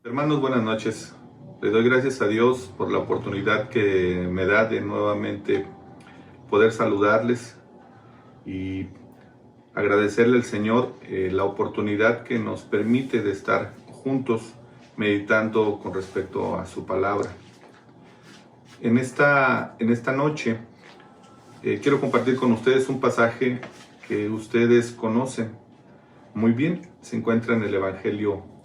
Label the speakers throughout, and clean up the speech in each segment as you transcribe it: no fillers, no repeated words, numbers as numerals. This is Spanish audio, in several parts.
Speaker 1: Hermanos, buenas noches. Le doy gracias a Dios por la oportunidad que me da de nuevamente poder saludarles y agradecerle al Señor la oportunidad que nos permite de estar juntos meditando con respecto a su palabra. En esta noche quiero compartir con ustedes un pasaje que ustedes conocen muy bien. Se encuentra en el Evangelio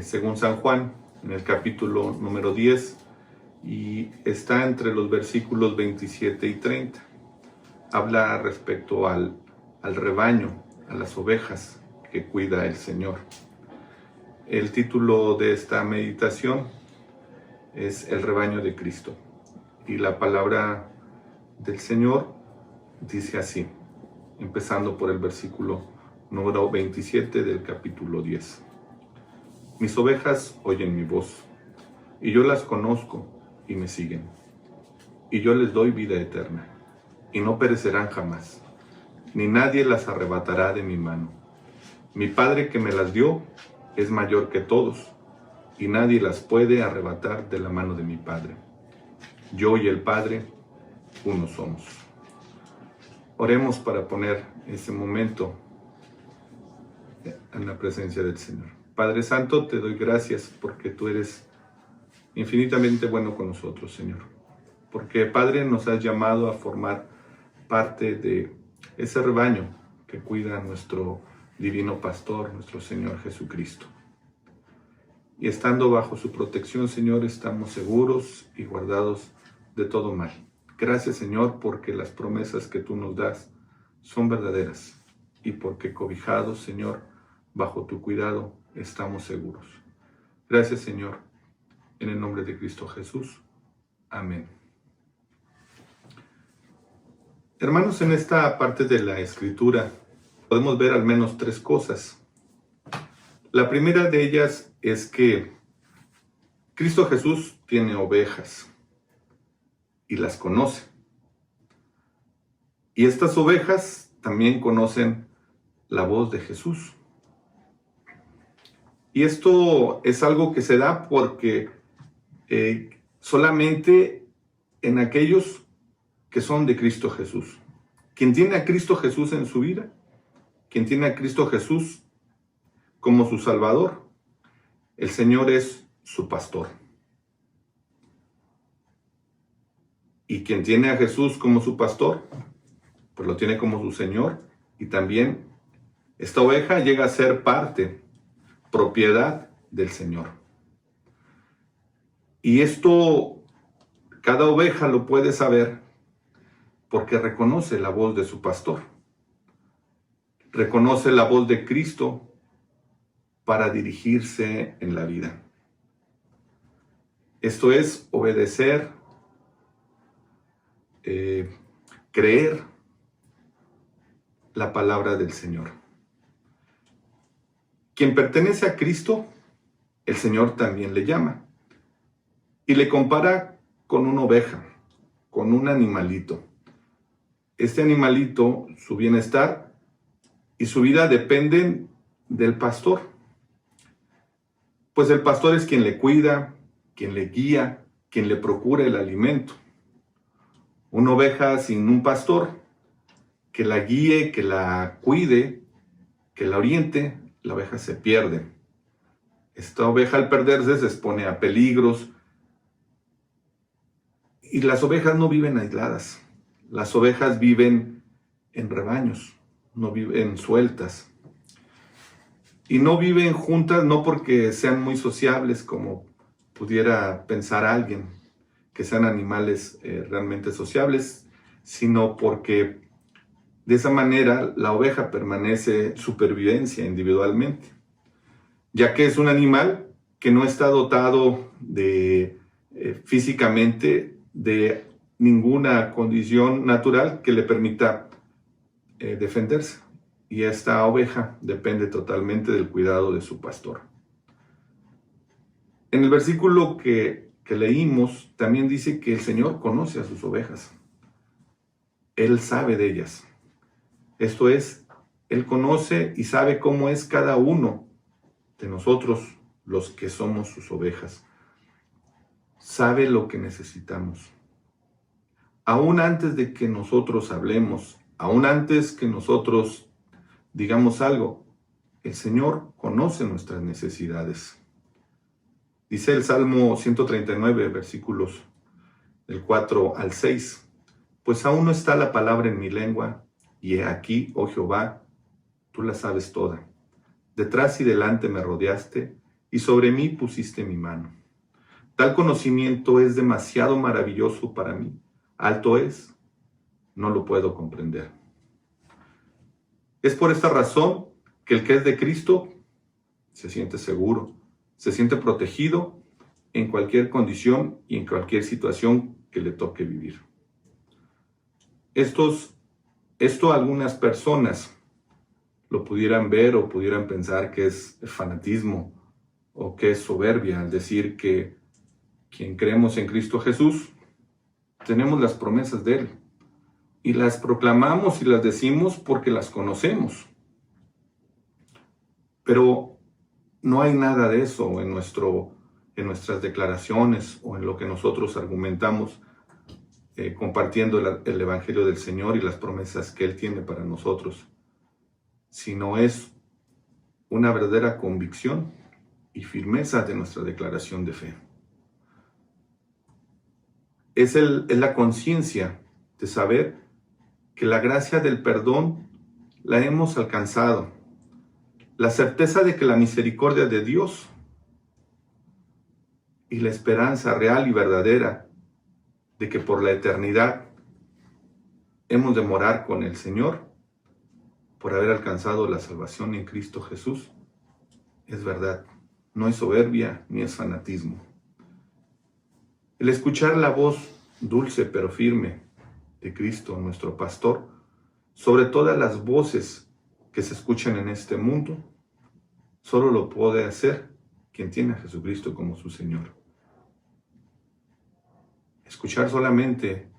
Speaker 1: según San Juan, en el capítulo número 10, y está entre los versículos 27 y 30. Habla respecto al rebaño, a las ovejas que cuida el Señor. El título de esta meditación es El rebaño de Cristo. Y la palabra del Señor dice así, empezando por el versículo número 27 del capítulo 10. Mis ovejas oyen mi voz, y yo las conozco y me siguen. Y yo les doy vida eterna, y no perecerán jamás, ni nadie las arrebatará de mi mano. Mi Padre que me las dio es mayor que todos, y nadie las puede arrebatar de la mano de mi Padre. Yo y el Padre, uno somos. Oremos para poner ese momento en la presencia del Señor. Padre Santo, te doy gracias porque tú eres infinitamente bueno con nosotros, Señor. Porque, Padre, nos has llamado a formar parte de ese rebaño que cuida a nuestro divino pastor, nuestro Señor Jesucristo. Y estando bajo su protección, Señor, estamos seguros y guardados de todo mal. Gracias, Señor, porque las promesas que tú nos das son verdaderas y porque cobijados, Señor, bajo tu cuidado, estamos seguros. Gracias, Señor, en el nombre de Cristo Jesús. Amén. Hermanos, en esta parte de la Escritura podemos ver al menos tres cosas. La primera de ellas es que Cristo Jesús tiene ovejas y las conoce. Y estas ovejas también conocen la voz de Jesús. Y esto es algo que se da porque solamente en aquellos que son de Cristo Jesús. Quien tiene a Cristo Jesús en su vida, quien tiene a Cristo Jesús como su Salvador, el Señor es su pastor. Y quien tiene a Jesús como su pastor, pues lo tiene como su Señor, y también esta oveja llega a ser propiedad del Señor. Y esto, cada oveja lo puede saber porque reconoce la voz de su pastor. Reconoce la voz de Cristo para dirigirse en la vida. Esto es obedecer, creer la palabra del Señor. Quien pertenece a Cristo, el Señor también le llama y le compara con una oveja, con un animalito. Este animalito, su bienestar y su vida dependen del pastor, pues el pastor es quien le cuida, quien le guía, quien le procura el alimento. Una oveja sin un pastor que la guíe, que la cuide, que la oriente, la oveja se pierde. Esta oveja al perderse se expone a peligros. Y las ovejas no viven aisladas. Las ovejas viven en rebaños, no viven sueltas. Y no viven juntas no porque sean muy sociables como pudiera pensar alguien, que sean animales realmente sociables, sino porque de esa manera la oveja permanece supervivencia individualmente, ya que es un animal que no está dotado físicamente de ninguna condición natural que le permita defenderse. Y esta oveja depende totalmente del cuidado de su pastor. En el versículo que leímos también dice que el Señor conoce a sus ovejas. Él sabe de ellas. Esto es, Él conoce y sabe cómo es cada uno de nosotros, los que somos sus ovejas. Sabe lo que necesitamos. Aún antes de que nosotros hablemos, aún antes que nosotros digamos algo, el Señor conoce nuestras necesidades. Dice el Salmo 139, versículos del 4 al 6. Pues aún no está la palabra en mi lengua, y he aquí, oh Jehová, tú la sabes toda. Detrás y delante me rodeaste, y sobre mí pusiste mi mano. Tal conocimiento es demasiado maravilloso para mí. Alto es, no lo puedo comprender. Es por esta razón que el que es de Cristo se siente seguro, se siente protegido en cualquier condición y en cualquier situación que le toque vivir. Esto algunas personas lo pudieran ver o pudieran pensar que es fanatismo o que es soberbia al decir que quien creemos en Cristo Jesús tenemos las promesas de Él y las proclamamos y las decimos porque las conocemos. Pero no hay nada de eso en nuestras declaraciones o en lo que nosotros argumentamos compartiendo el Evangelio del Señor y las promesas que Él tiene para nosotros, sino es una verdadera convicción y firmeza de nuestra declaración de fe. Es la conciencia de saber que la gracia del perdón la hemos alcanzado, la certeza de que la misericordia de Dios y la esperanza real y verdadera de que por la eternidad hemos de morar con el Señor por haber alcanzado la salvación en Cristo Jesús, es verdad, no es soberbia ni es fanatismo. El escuchar la voz dulce pero firme de Cristo, nuestro pastor, sobre todas las voces que se escuchan en este mundo, solo lo puede hacer quien tiene a Jesucristo como su Señor. Escuchar solamente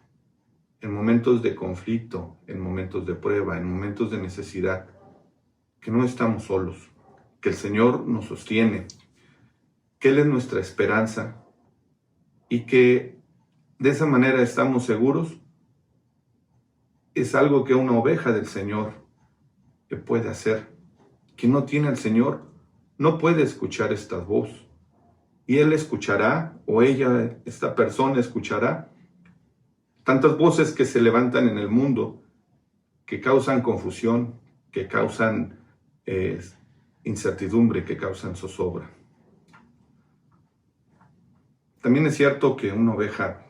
Speaker 1: en momentos de conflicto, en momentos de prueba, en momentos de necesidad, que no estamos solos, que el Señor nos sostiene, que Él es nuestra esperanza y que de esa manera estamos seguros, es algo que una oveja del Señor puede hacer. Quien no tiene al Señor no puede escuchar esta voz. Y Él escuchará, o ella, esta persona escuchará, tantas voces que se levantan en el mundo, que causan confusión, que causan incertidumbre, que causan zozobra. También es cierto que una oveja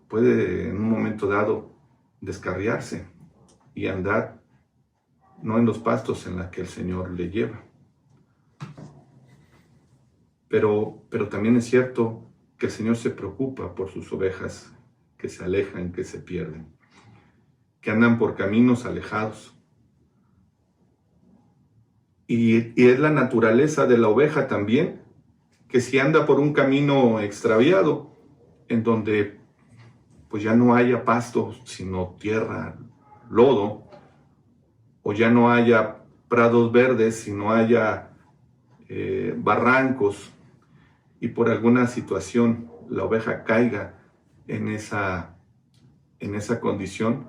Speaker 1: puede en un momento dado descarriarse y andar no en los pastos en los que el Señor le lleva. Pero también es cierto que el Señor se preocupa por sus ovejas que se alejan, que se pierden, que andan por caminos alejados. Y es la naturaleza de la oveja también, que si anda por un camino extraviado, en donde pues ya no haya pasto, sino tierra, lodo, o ya no haya prados verdes, sino haya barrancos, y por alguna situación la oveja caiga en esa condición,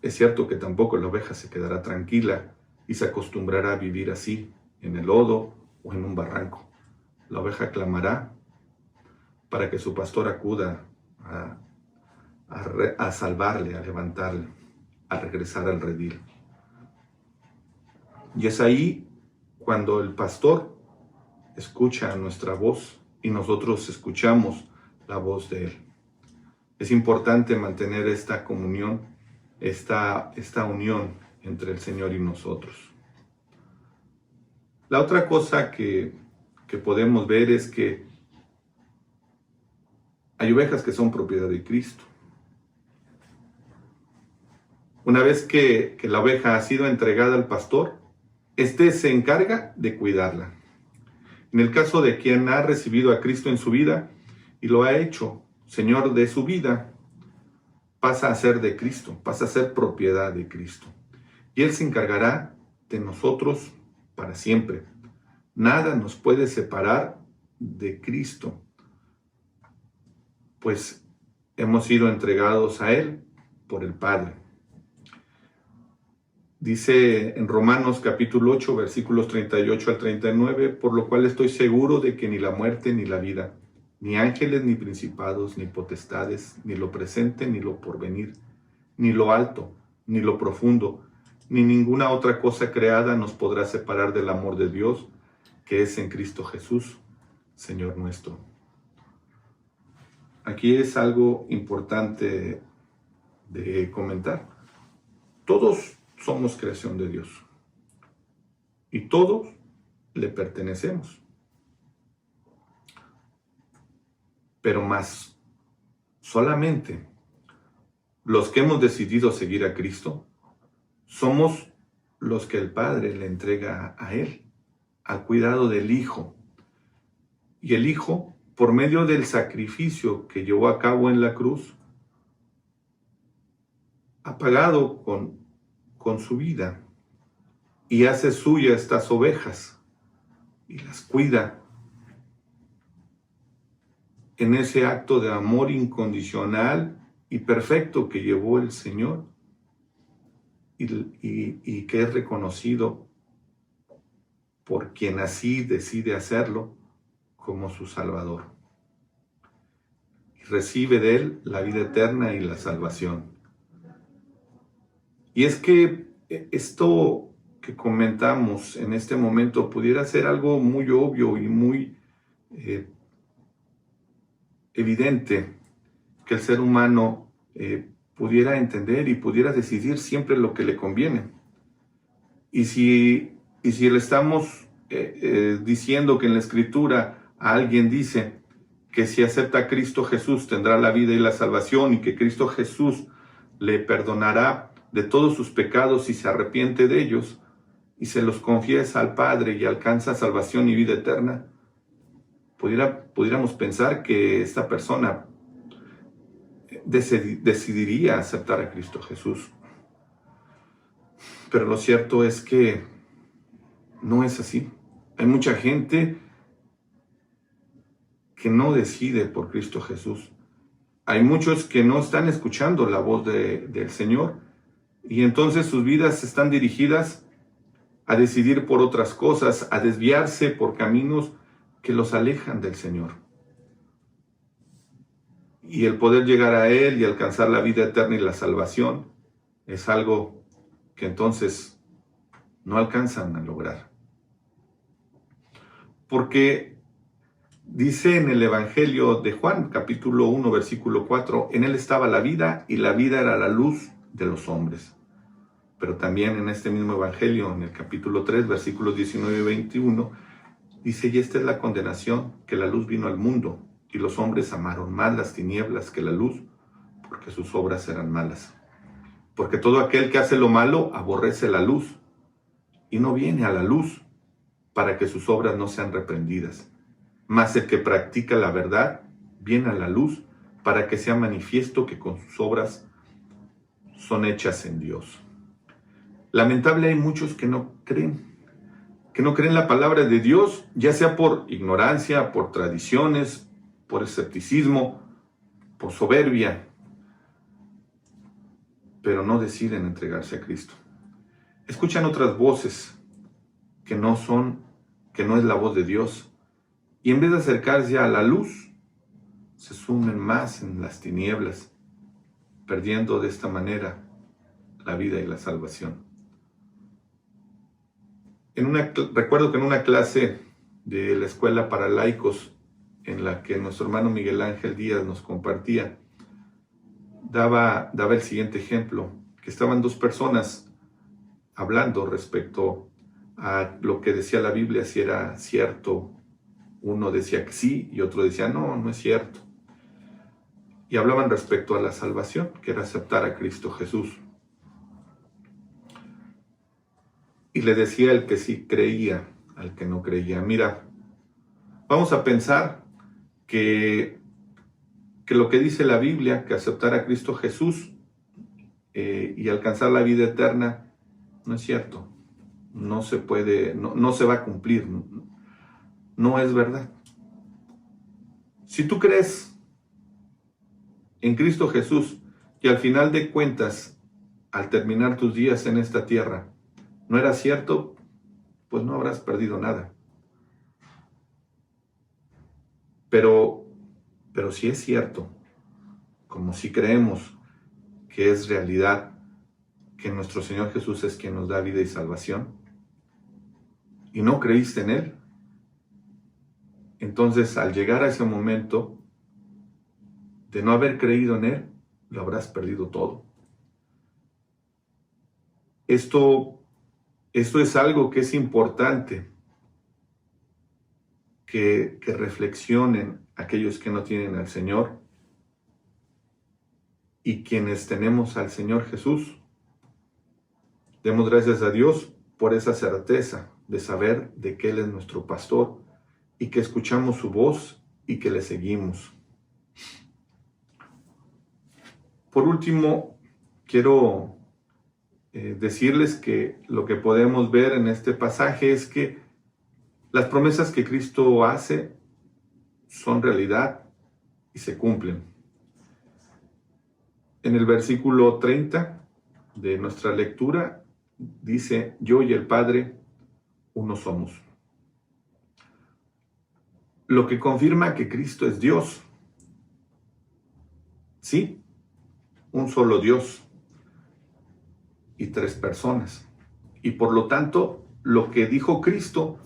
Speaker 1: es cierto que tampoco la oveja se quedará tranquila y se acostumbrará a vivir así, en el lodo o en un barranco. La oveja clamará para que su pastor acuda a salvarle, a levantarle, a regresar al redil. Y es ahí cuando el pastor escucha nuestra voz y nosotros escuchamos la voz de Él. Es importante mantener esta comunión, esta unión entre el Señor y nosotros. La otra cosa que podemos ver es que hay ovejas que son propiedad de Cristo. Una vez que la oveja ha sido entregada al pastor, éste se encarga de cuidarla. En el caso de quien ha recibido a Cristo en su vida y lo ha hecho Señor de su vida, pasa a ser de Cristo, pasa a ser propiedad de Cristo. Y Él se encargará de nosotros para siempre. Nada nos puede separar de Cristo, pues hemos sido entregados a Él por el Padre. Dice en Romanos capítulo 8, versículos 38 al 39, por lo cual estoy seguro de que ni la muerte ni la vida, ni ángeles ni principados, ni potestades, ni lo presente ni lo porvenir, ni lo alto, ni lo profundo, ni ninguna otra cosa creada nos podrá separar del amor de Dios, que es en Cristo Jesús, Señor nuestro. Aquí es algo importante de comentar. Todos somos creación de Dios y todos le pertenecemos. Pero más solamente los que hemos decidido seguir a Cristo somos los que el Padre le entrega a Él, al cuidado del Hijo. Y el Hijo, por medio del sacrificio que llevó a cabo en la cruz, ha pagado con su vida y hace suya estas ovejas y las cuida en ese acto de amor incondicional y perfecto que llevó el Señor y que es reconocido por quien así decide hacerlo como su Salvador. Y recibe de Él la vida eterna y la salvación. Y es que esto que comentamos en este momento pudiera ser algo muy obvio y muy evidente, que el ser humano pudiera entender y pudiera decidir siempre lo que le conviene. Y si le estamos diciendo que en la Escritura a alguien dice que si acepta a Cristo Jesús tendrá la vida y la salvación, y que Cristo Jesús le perdonará de todos sus pecados si se arrepiente de ellos y se los confiesa al Padre y alcanza salvación y vida eterna, pudiéramos pensar que esta persona decidiría aceptar a Cristo Jesús. Pero lo cierto es que no es así. Hay mucha gente que no decide por Cristo Jesús. Hay muchos que no están escuchando la voz del Señor, y entonces sus vidas están dirigidas a decidir por otras cosas, a desviarse por caminos que los alejan del Señor. Y el poder llegar a Él y alcanzar la vida eterna y la salvación es algo que entonces no alcanzan a lograr. Porque dice en el Evangelio de Juan, capítulo 1, versículo 4, en Él estaba la vida y la vida era la luz de los hombres. Pero también en este mismo Evangelio, en el capítulo 3, versículos 19 y 21, dice, y esta es la condenación, que la luz vino al mundo, y los hombres amaron más las tinieblas que la luz, porque sus obras eran malas. Porque todo aquel que hace lo malo aborrece la luz, y no viene a la luz, para que sus obras no sean reprendidas. Mas el que practica la verdad viene a la luz, para que sea manifiesto que con sus obras son hechas en Dios. Lamentable, hay muchos que no creen la palabra de Dios, ya sea por ignorancia, por tradiciones, por escepticismo, por soberbia, pero no deciden entregarse a Cristo. Escuchan otras voces que no es la voz de Dios, y en vez de acercarse a la luz, se sumen más en las tinieblas, perdiendo de esta manera la vida y la salvación. Recuerdo que en una clase de la escuela para laicos, en la que nuestro hermano Miguel Ángel Díaz nos compartía, daba el siguiente ejemplo, que estaban dos personas hablando respecto a lo que decía la Biblia, si era cierto. Uno decía que sí y otro decía no es cierto. Y hablaban respecto a la salvación, que era aceptar a Cristo Jesús. Y le decía el que sí creía al que no creía, mira, vamos a pensar que lo que dice la Biblia, que aceptar a Cristo Jesús y alcanzar la vida eterna, no es cierto. No se puede, no se va a cumplir. No es verdad. Si tú crees en Cristo Jesús y al final de cuentas, al terminar tus días en esta tierra, no era cierto, pues no habrás perdido nada. Pero si es cierto, como si creemos que es realidad, que nuestro Señor Jesús es quien nos da vida y salvación, y no creíste en Él, entonces al llegar a ese momento de no haber creído en Él, lo habrás perdido todo. Esto es algo que es importante que reflexionen aquellos que no tienen al Señor y quienes tenemos al Señor Jesús. Demos gracias a Dios por esa certeza de saber de que Él es nuestro pastor y que escuchamos su voz y que le seguimos. Por último, quiero decirles que lo que podemos ver en este pasaje es que las promesas que Cristo hace son realidad y se cumplen. En el versículo 30 de nuestra lectura dice: yo y el Padre uno somos. Lo que confirma que Cristo es Dios. Sí, un solo Dios y tres personas. Y por lo tanto, lo que dijo Cristo,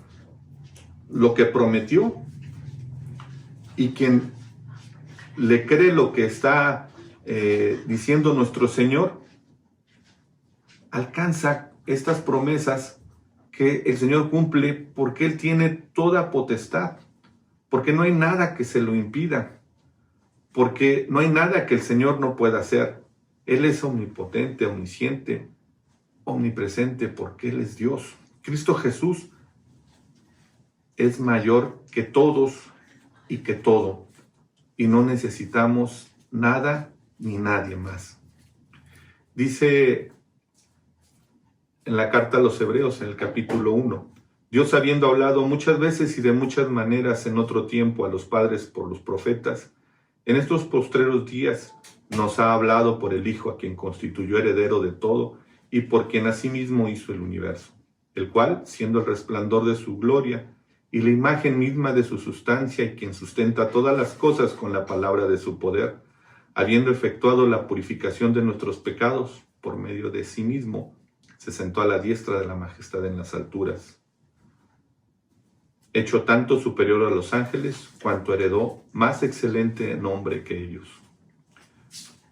Speaker 1: lo que prometió, y quien le cree lo que está diciendo nuestro Señor, alcanza estas promesas que el Señor cumple porque Él tiene toda potestad, porque no hay nada que se lo impida, porque no hay nada que el Señor no pueda hacer. Él es omnipotente, omnisciente, omnipresente, porque Él es Dios. Cristo Jesús es mayor que todos y que todo, y no necesitamos nada ni nadie más. Dice en la carta a los Hebreos, en el capítulo 1, Dios, habiendo hablado muchas veces y de muchas maneras en otro tiempo a los padres por los profetas, en estos postreros días nos ha hablado por el Hijo, a quien constituyó heredero de todo y por quien asimismo hizo el universo, el cual, siendo el resplandor de su gloria y la imagen misma de su sustancia, y quien sustenta todas las cosas con la palabra de su poder, habiendo efectuado la purificación de nuestros pecados por medio de sí mismo, se sentó a la diestra de la majestad en las alturas, hecho tanto superior a los ángeles, cuanto heredó más excelente nombre que ellos.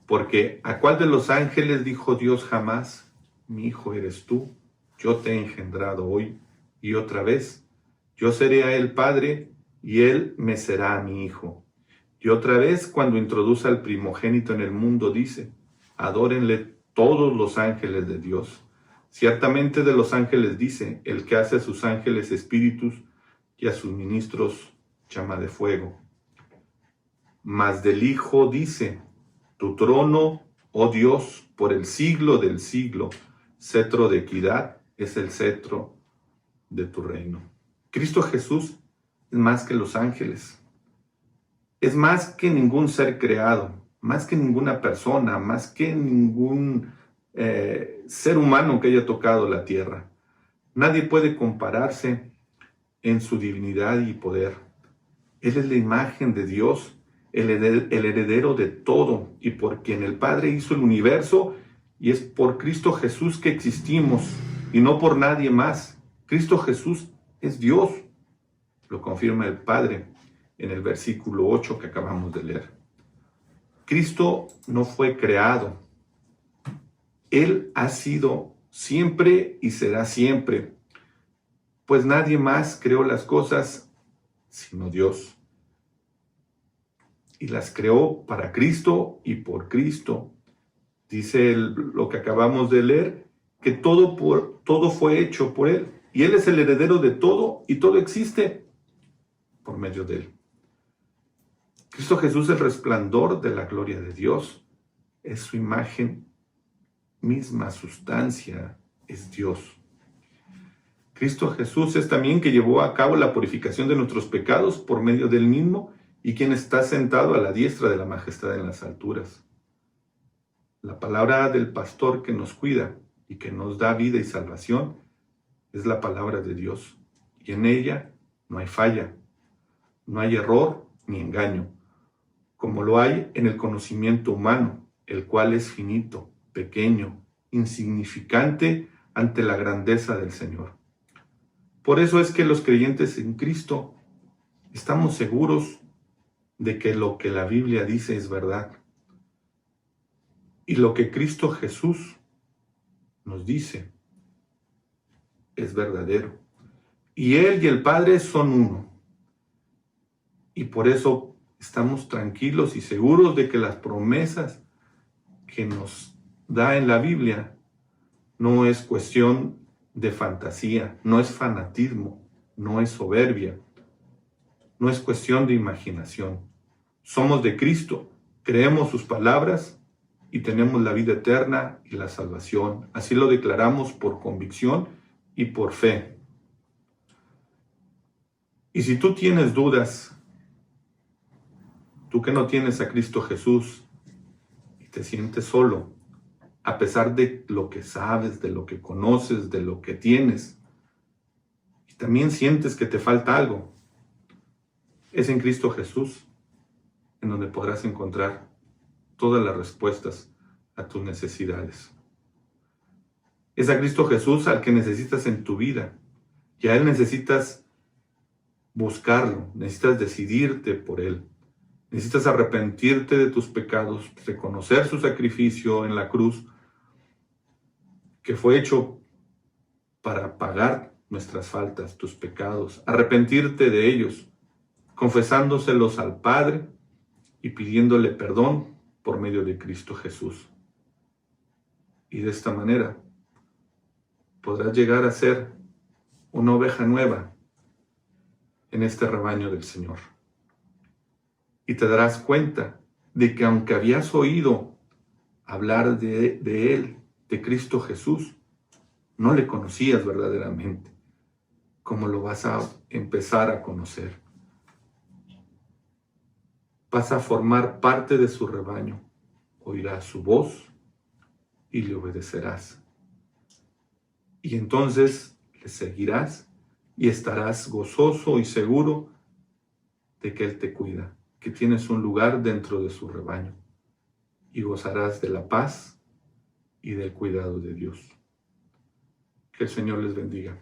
Speaker 1: Porque ¿a cuál de los ángeles dijo Dios jamás: mi hijo eres tú, yo te he engendrado hoy? Y otra vez: yo seré a él padre, y él me será a mi hijo. Y otra vez, cuando introduce al primogénito en el mundo, dice: adórenle todos los ángeles de Dios. Ciertamente de los ángeles dice: el que hace a sus ángeles espíritus y a sus ministros llama de fuego. Mas del Hijo dice: tu trono, oh Dios, por el siglo del siglo, cetro de equidad es el cetro de tu reino. Cristo Jesús es más que los ángeles, es más que ningún ser creado, más que ninguna persona, más que ningún ser humano que haya tocado la tierra. Nadie puede compararse en su divinidad y poder. Él es la imagen de Dios, el heredero de todo, y por quien el Padre hizo el universo, y es por Cristo Jesús que existimos, y no por nadie más. Cristo Jesús es Dios, lo confirma el Padre en el versículo 8 que acabamos de leer. Cristo no fue creado, Él ha sido siempre y será siempre, pues nadie más creó las cosas sino Dios. Y las creó para Cristo y por Cristo. Dice lo que acabamos de leer, que todo fue hecho por Él. Y Él es el heredero de todo, y todo existe por medio de Él. Cristo Jesús es el resplandor de la gloria de Dios. Es su imagen misma, sustancia, es Dios. Cristo Jesús es también que llevó a cabo la purificación de nuestros pecados por medio del mismo, y quien está sentado a la diestra de la majestad en las alturas. La palabra del pastor que nos cuida y que nos da vida y salvación es la palabra de Dios, y en ella no hay falla, no hay error ni engaño, como lo hay en el conocimiento humano, el cual es finito, pequeño, insignificante ante la grandeza del Señor. Por eso es que los creyentes en Cristo estamos seguros de que lo que la Biblia dice es verdad. Y lo que Cristo Jesús nos dice es verdadero. Y Él y el Padre son uno. Y por eso estamos tranquilos y seguros de que las promesas que nos da en la Biblia no es cuestión de fantasía, no es fanatismo, no es soberbia, no es cuestión de imaginación. Somos de Cristo, creemos sus palabras y tenemos la vida eterna y la salvación. Así lo declaramos por convicción y por fe. Y si tú tienes dudas, tú que no tienes a Cristo Jesús y te sientes solo, a pesar de lo que sabes, de lo que conoces, de lo que tienes, y también sientes que te falta algo, es en Cristo Jesús en donde podrás encontrar todas las respuestas a tus necesidades. Es a Cristo Jesús al que necesitas en tu vida, y a Él necesitas buscarlo, necesitas decidirte por Él. Necesitas arrepentirte de tus pecados, reconocer su sacrificio en la cruz, que fue hecho para pagar nuestras faltas, tus pecados, arrepentirte de ellos, confesándoselos al Padre y pidiéndole perdón por medio de Cristo Jesús. Y de esta manera podrás llegar a ser una oveja nueva en este rebaño del Señor. Y te darás cuenta de que aunque habías oído hablar de Él, de Cristo Jesús, no le conocías verdaderamente, como lo vas a empezar a conocer. Vas a formar parte de su rebaño, oirás su voz y le obedecerás. Y entonces le seguirás y estarás gozoso y seguro de que Él te cuida, que tienes un lugar dentro de su rebaño, y gozarás de la paz y del cuidado de Dios. Que el Señor les bendiga.